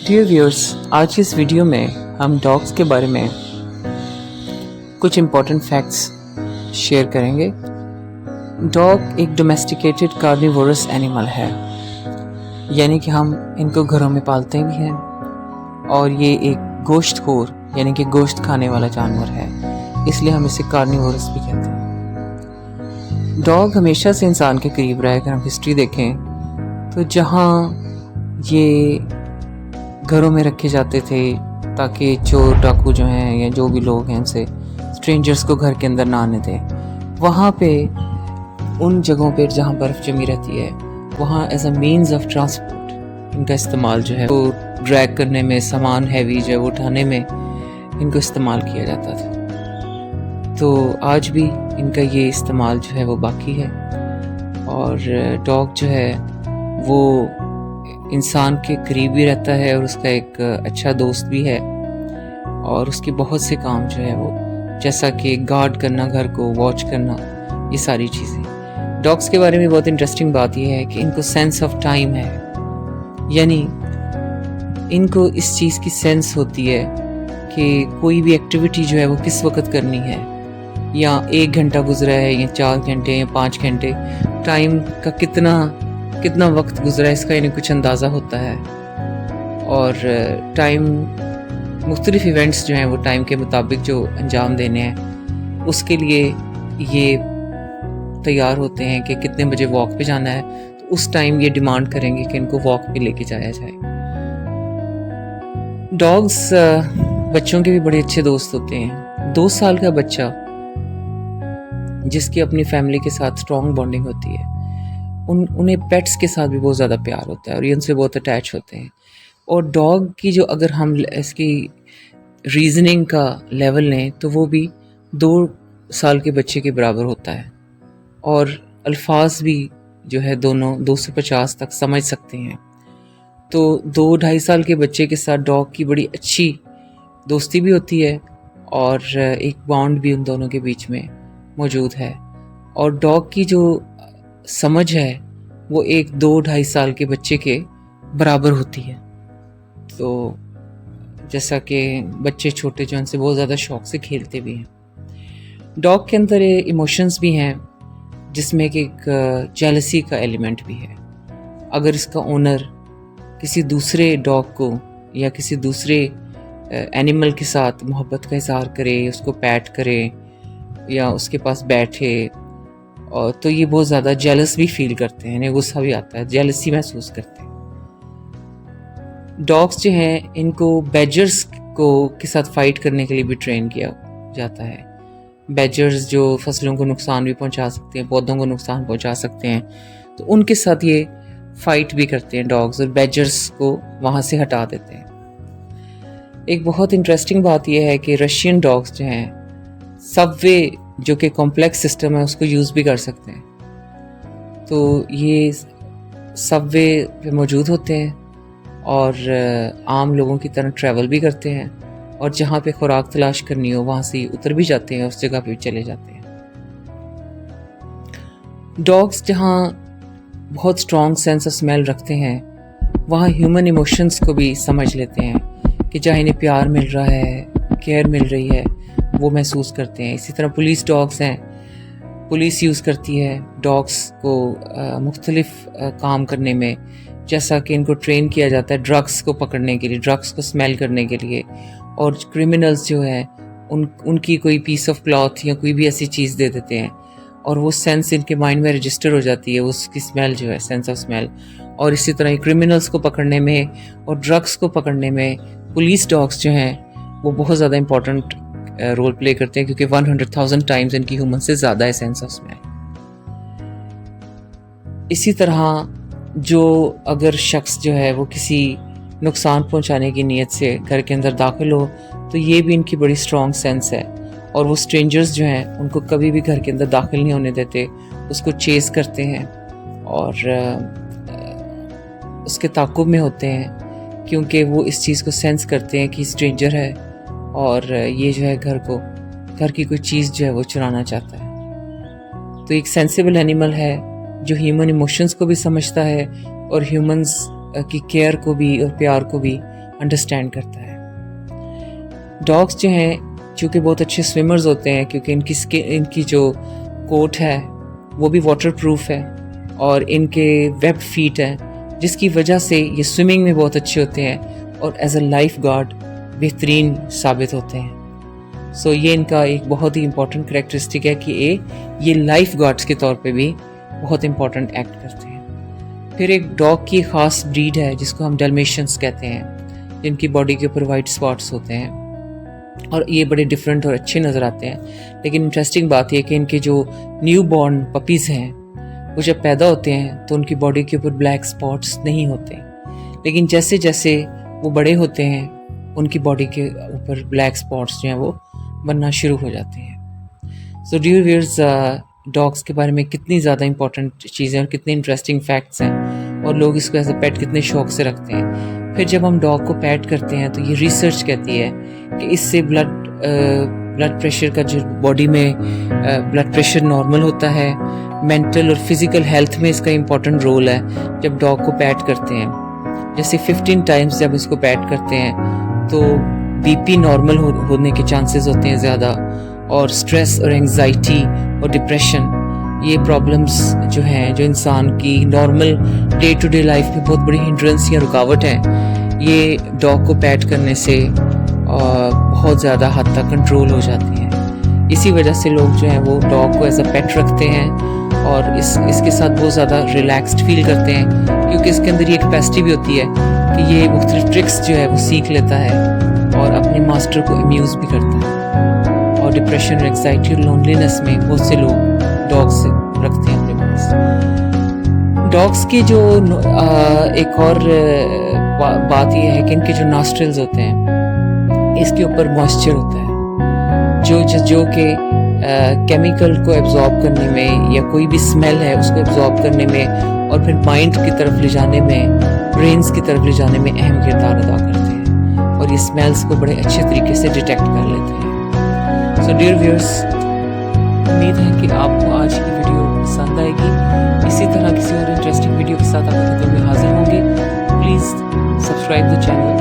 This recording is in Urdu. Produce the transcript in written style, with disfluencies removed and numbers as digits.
ڈیئر ویورز، آج کی اس ویڈیو میں ہم ڈاگس کے بارے میں کچھ امپورٹنٹ فیکٹس شیئر کریں گے۔ ڈاگ ایک ڈومیسٹیکیٹڈ کارنیورس اینیمل ہے، یعنی کہ ہم ان کو گھروں میں پالتے بھی ہیں، اور یہ ایک گوشت خور یعنی کہ گوشت کھانے والا جانور ہے، اس لیے ہم اسے کارنیورس بھی کہتے ہیں۔ ڈاگ ہمیشہ سے انسان کے قریب رہا ہے۔ اگر ہم ہسٹری دیکھیں تو جہاں یہ گھروں میں رکھے جاتے تھے تاکہ چور ڈاکو جو ہیں یا جو بھی لوگ ہیں ان سے اسٹرینجرز کو گھر کے اندر نہ آنے دیں، وہاں پہ ان جگہوں پہ جہاں برف جمی رہتی ہے وہاں as a means of transport ان کا استعمال جو ہے وہ ڈریگ کرنے میں، سامان ہیوی جو ہے وہ اٹھانے میں ان کو استعمال کیا جاتا تھا۔ تو آج بھی ان کا یہ استعمال جو ہے وہ باقی ہے، اور ڈاگ جو ہے وہ انسان کے قریب بھی رہتا ہے اور اس کا ایک اچھا دوست بھی ہے، اور اس کے بہت سے کام جو ہے وہ جیسا کہ گارڈ کرنا، گھر کو واچ کرنا، یہ ساری چیزیں۔ ڈاگس کے بارے میں بہت انٹرسٹنگ بات یہ ہے کہ ان کو سینس آف ٹائم ہے، یعنی ان کو اس چیز کی سینس ہوتی ہے کہ کوئی بھی ایکٹیویٹی جو ہے وہ کس وقت کرنی ہے، یا 1 گھنٹہ گزرا ہے یا 4 گھنٹے یا 5 گھنٹے، ٹائم کا کتنا وقت گزرا ہے اس کا انہیں کچھ اندازہ ہوتا ہے، اور ٹائم مختلف ایونٹس جو ہیں وہ ٹائم کے مطابق جو انجام دینے ہیں اس کے لیے یہ تیار ہوتے ہیں کہ کتنے بجے واک پہ جانا ہے، تو اس ٹائم یہ ڈیمانڈ کریں گے کہ ان کو واک پہ لے کے جایا جائے۔ ڈاگس بچوں کے بھی بڑے اچھے دوست ہوتے ہیں۔ 2 سال کا بچہ جس کی اپنی فیملی کے ساتھ اسٹرانگ بانڈنگ ہوتی ہے، انہیں پیٹس کے ساتھ بھی بہت زیادہ پیار ہوتا ہے اور یہ ان سے بہت اٹیچ ہوتے ہیں۔ اور ڈاگ کی جو اگر ہم اس کی ریزننگ کا لیول لیں تو وہ بھی 2 سال کے بچے کے برابر ہوتا ہے، اور الفاظ بھی جو ہے دونوں 250 تک سمجھ سکتے ہیں۔ تو 2-2.5 سال کے بچے کے ساتھ ڈاگ کی بڑی اچھی دوستی بھی ہوتی ہے، اور ایک بانڈ بھی ان دونوں کے بیچ میں موجود ہے، اور ڈاگ کی جو سمجھ ہے وہ ایک 2-2.5 سال کے بچے کے برابر ہوتی ہے۔ تو جیسا کہ بچے چھوٹے جو ان سے بہت زیادہ شوق سے کھیلتے بھی ہیں۔ ڈاگ کے اندر ایموشنز بھی ہیں، جس میں کہ ایک جیلسی کا ایلیمنٹ بھی ہے۔ اگر اس کا اونر کسی دوسرے ڈاگ کو یا کسی دوسرے اینیمل کے ساتھ محبت کا اظہار کرے، اس کو پیٹ کرے یا اس کے پاس بیٹھے، اور تو یہ بہت زیادہ جیلس بھی فیل کرتے ہیں، انہیں غصہ بھی آتا ہے، جیلسی محسوس کرتے ہیں۔ ڈاگس جو ہیں ان کو بیجرز کے ساتھ فائٹ کرنے کے لیے بھی ٹرین کیا جاتا ہے۔ بیجرز جو فصلوں کو نقصان بھی پہنچا سکتے ہیں، پودوں کو نقصان پہنچا سکتے ہیں، تو ان کے ساتھ یہ فائٹ بھی کرتے ہیں ڈاگس، اور بیجرز کو وہاں سے ہٹا دیتے ہیں۔ ایک بہت انٹرسٹنگ بات یہ ہے کہ رشین ڈاگس جو ہیں سب وے جو کہ کمپلیکس سسٹم ہے اس کو یوز بھی کر سکتے ہیں، تو یہ سب وے پہ موجود ہوتے ہیں اور عام لوگوں کی طرح ٹریول بھی کرتے ہیں، اور جہاں پہ خوراک تلاش کرنی ہو وہاں سے اتر بھی جاتے ہیں، اس جگہ پہ چلے جاتے ہیں۔ ڈاگس جہاں بہت اسٹرانگ سینس آف اسمیل رکھتے ہیں وہاں ہیومن ایموشنز کو بھی سمجھ لیتے ہیں، کہ جہاں انہیں پیار مل رہا ہے، کیئر مل رہی ہے، وہ محسوس کرتے ہیں۔ اسی طرح پولیس ڈاگس ہیں، پولیس یوز کرتی ہے ڈاگس کو مختلف کام کرنے میں، جیسا کہ ان کو ٹرین کیا جاتا ہے ڈرگس کو پکڑنے کے لیے، ڈرگس کو اسمیل کرنے کے لیے، اور کرمنلز جو ہیں ان کی کوئی پیس آف کلاتھ یا کوئی بھی ایسی چیز دے دیتے ہیں، اور وہ سینس ان کے مائنڈ میں رجسٹر ہو جاتی ہے، اس کی اسمیل جو ہے، سینس آف اسمیل۔ اور اسی طرح کرمنلز کو پکڑنے میں اور ڈرگس کو پکڑنے میں پولیس ڈاگس جو ہیں وہ بہت زیادہ امپورٹنٹ رول پلے کرتے ہیں، کیونکہ 100,000 ٹائمز ان کی ہیومن سے زیادہ ہے سینس آف اسمیل۔ اسی طرح جو اگر شخص جو ہے وہ کسی نقصان پہنچانے کی نیت سے گھر کے اندر داخل ہو تو یہ بھی ان کی بڑی اسٹرانگ سینس ہے، اور وہ اسٹرینجرز جو ہیں ان کو کبھی بھی گھر کے اندر داخل نہیں ہونے دیتے، اس کو چیز کرتے ہیں اور اس کے تعاقب میں ہوتے ہیں، کیونکہ وہ اس چیز کو سینس کرتے ہیں کہ اسٹرینجر ہے اور یہ جو ہے گھر کی کوئی چیز جو ہے وہ چرانا چاہتا ہے۔ تو ایک سینسیبل اینیمل ہے جو ہیومن ایموشنز کو بھی سمجھتا ہے اور ہیومنز کی کیئر کو بھی اور پیار کو بھی انڈرسٹینڈ کرتا ہے. ڈاگس جو ہیں چونکہ بہت اچھے سوئمرز ہوتے ہیں کیونکہ ان کی جو کوٹ ہے وہ بھی واٹر پروف ہے اور ان کے ویب فیٹ ہیں جس کی وجہ سے یہ سوئمنگ میں بہت اچھے ہوتے ہیں اور ایز اے لائف گارڈ بہترین ثابت ہوتے ہیں. سو یہ ان کا ایک بہت ہی امپورٹنٹ کریکٹرسٹک ہے کہ یہ لائف گارڈز کے طور پہ بھی بہت امپورٹنٹ ایکٹ کرتے ہیں. پھر ایک ڈاگ کی خاص بریڈ ہے جس کو ہم ڈلمیشنس کہتے ہیں جن کی باڈی کے اوپر وائٹ اسپاٹس ہوتے ہیں اور یہ بڑے ڈفرینٹ اور اچھے نظر آتے ہیں. لیکن انٹرسٹنگ بات یہ کہ ان کے جو نیو بورن پپیز ہیں وہ جب پیدا ہوتے ہیں تو ان کی باڈی کے اوپر بلیک اسپاٹس نہیں ہوتے، لیکن جیسے جیسے وہ بڑے ہوتے ہیں ان کی باڈی کے اوپر بلیک اسپاٹس جو ہیں وہ بننا شروع ہو جاتے ہیں. سو ڈیئر ویئرز، ڈاگس کے بارے میں کتنی زیادہ امپورٹنٹ چیزیں اور کتنے انٹرسٹنگ فیکٹس ہیں اور لوگ اس کو ایز اے پیٹ کتنے شوق سے رکھتے ہیں. پھر جب ہم ڈاگ کو پیٹ کرتے ہیں تو یہ ریسرچ کہتی ہے کہ اس سے بلڈ پریشر کا جو باڈی میں بلڈ پریشر نارمل ہوتا ہے. مینٹل اور فزیکل ہیلتھ میں اس کا امپورٹنٹ رول ہے. جب ڈاگ کو پیٹ کرتے ہیں جیسے 15 ٹائمز جب اس کو پیٹ کرتے ہیں تو بی پی نارمل ہونے کے چانسز ہوتے ہیں زیادہ، اور سٹریس اور انگزائٹی اور ڈپریشن یہ پرابلمس جو ہیں جو انسان کی normal day to day life میں بہت بڑی ہنڈرنس یا رکاوٹ ہیں، یہ ڈاگ کو پیٹ کرنے سے بہت زیادہ حد تک کنٹرول ہو جاتی ہیں. اسی وجہ سے لوگ جو ہیں وہ ڈاگ کو ایز اے پیٹ رکھتے ہیں اور اس کے ساتھ بہت زیادہ ریلیکسڈ فیل کرتے ہیں کیونکہ اس کے اندر یہ کیپیسٹی بھی ہوتی ہے کہ یہ مختلف ٹرکس جو ہے وہ سیکھ لیتا ہے اور اپنے ماسٹر کو امیوز بھی کرتا ہے. اور ڈپریشن اور انگزائٹی اور لونلینس میں بہت سے لوگ ڈاگس رکھتے ہیں اپنے پاس. ڈاگس کی جو ایک اور بات یہ ہے کہ ان کے جو ناسٹرلز ہوتے ہیں اس کے اوپر موئسچر ہوتا ہے جو کہ کیمیکل کو ایبزارب کرنے میں یا کوئی بھی اسمیل ہے اس کو ایبزارب کرنے میں اور پھر مائنڈ کی طرف لے جانے میں، برینز کی طرف لے جانے میں اہم کردار ادا کرتے ہیں اور یہ اسمیلز کو بڑے اچھے طریقے سے ڈیٹیکٹ کر لیتے ہیں. سو ڈیئر ویئرس، امید ہے کہ آپ کو آج کی ویڈیو پسند آئے گی. اسی طرح کسی اور انٹرسٹنگ ویڈیو کے ساتھ آپ کے خدمت میں حاضر ہوں گے. Please subscribe the channel.